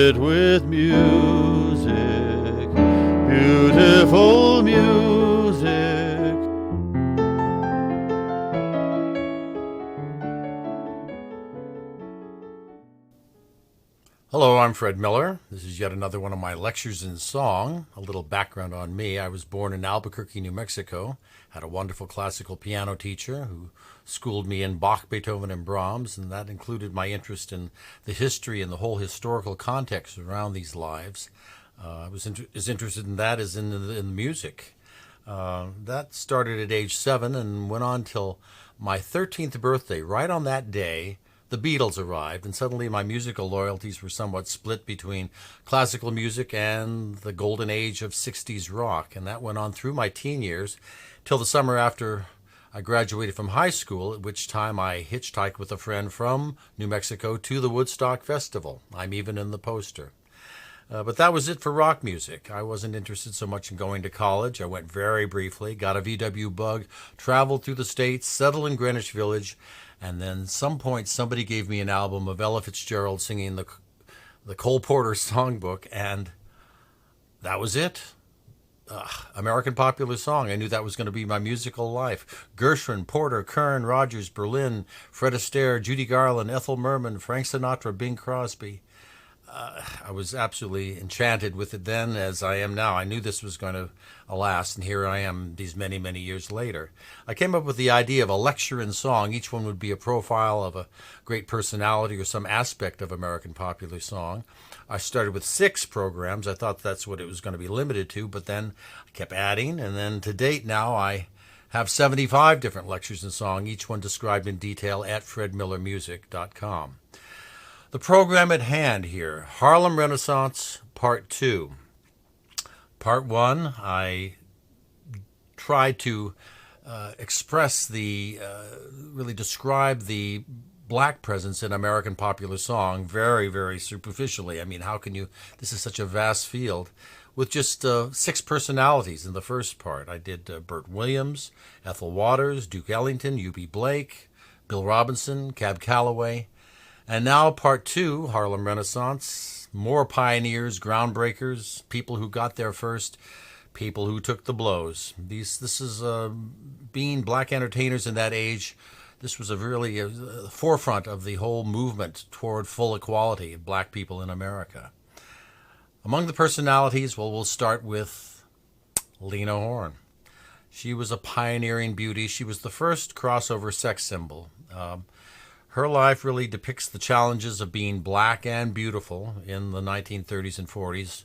it with music, beautiful music. Hello, I'm Fred Miller. This is yet another one of my lectures in song. A little background on me. I was born in Albuquerque, New Mexico. Had a wonderful classical piano teacher who schooled me in Bach, Beethoven, and Brahms, and that included my interest in the history and the whole historical context around these lives. I was as interested in that as in the music. That started at age 7 and went on till my 13th birthday. Right on that day, the Beatles arrived, and suddenly my musical loyalties were somewhat split between classical music and the golden age of 60s rock, and that went on through my teen years till the summer after I graduated from high school, at which time I hitchhiked with a friend from New Mexico to the Woodstock Festival. I'm even in the poster. But that was it for rock music. I wasn't interested so much in going to college. I went very briefly, got a VW bug, traveled through the states, settled in Greenwich Village, and then some point somebody gave me an album of Ella Fitzgerald singing the Cole Porter songbook, and that was it. American popular song. I knew that was going to be my musical life. Gershwin, Porter, Kern, Rogers, Berlin, Fred Astaire, Judy Garland, Ethel Merman, Frank Sinatra, Bing Crosby. I was absolutely enchanted with it then, as I am now. I knew this was going to last, and here I am these many, many years later. I came up with the idea of a lecture in song. Each one would be a profile of a great personality or some aspect of American popular song. I started with 6 programs. I thought that's what it was going to be limited to, but then I kept adding, and then to date now I have 75 different lectures in song, each one described in detail at fredmillermusic.com. The program at hand here, Harlem Renaissance, Part 2. Part 1, I tried to really describe the black presence in American popular song very, very superficially. I mean, how can you, this is such a vast field, with just 6 personalities in the first part. I did Bert Williams, Ethel Waters, Duke Ellington, U.B. Blake, Bill Robinson, Cab Calloway. And now Part 2, Harlem Renaissance, more pioneers, groundbreakers, people who got there first, people who took the blows. This is being black entertainers in that age. This was really a forefront of the whole movement toward full equality of black people in America. Among the personalities, well, we'll start with Lena Horne. She was a pioneering beauty. She was the first crossover sex symbol. Her life really depicts the challenges of being black and beautiful in the 1930s and 40s.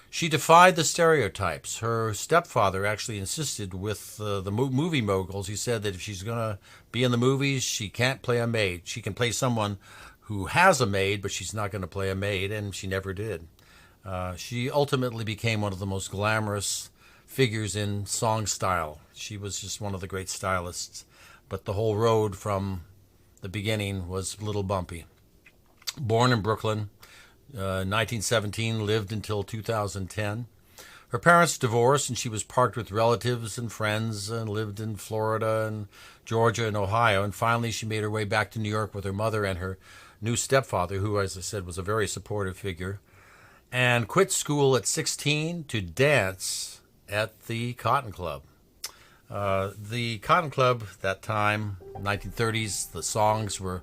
She defied the stereotypes. Her stepfather actually insisted with the movie moguls. He said that if she's going to be in the movies, she can't play a maid. She can play someone who has a maid, but she's not going to play a maid, and she never did. She ultimately became one of the most glamorous figures in song style. She was just one of the great stylists, but the whole road from the beginning was a little bumpy. Born in Brooklyn, 1917, lived until 2010. Her parents divorced, and she was parked with relatives and friends and lived in Florida and Georgia and Ohio. And finally, she made her way back to New York with her mother and her new stepfather, who, as I said, was a very supportive figure, and quit school at 16 to dance at the Cotton Club. The Cotton Club, that time, 1930s, the songs were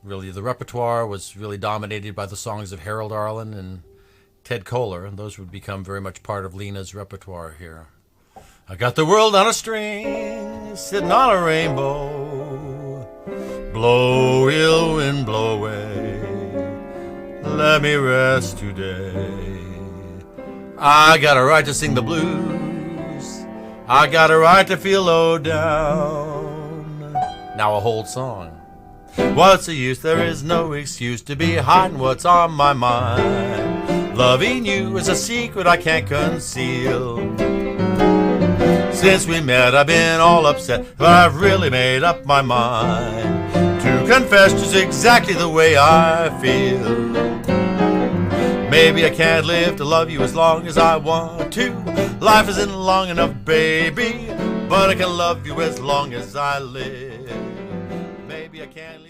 really, the repertoire was really dominated by the songs of Harold Arlen and Ted Koehler, and those would become very much part of Lena's repertoire here. I got the world on a string, sitting on a rainbow. Blow, ill wind, blow away. Let me rest today. I got a right to sing the blues. I got a right to feel low down. Now a whole song. What's the use? There is no excuse to be hiding what's on my mind. Loving you is a secret I can't conceal. Since we met, I've been all upset, but I've really made up my mind to confess just exactly the way I feel. Maybe I can't live to love you as long as I want to. Life isn't long enough, baby, but I can love you as long as I live. Maybe I can't live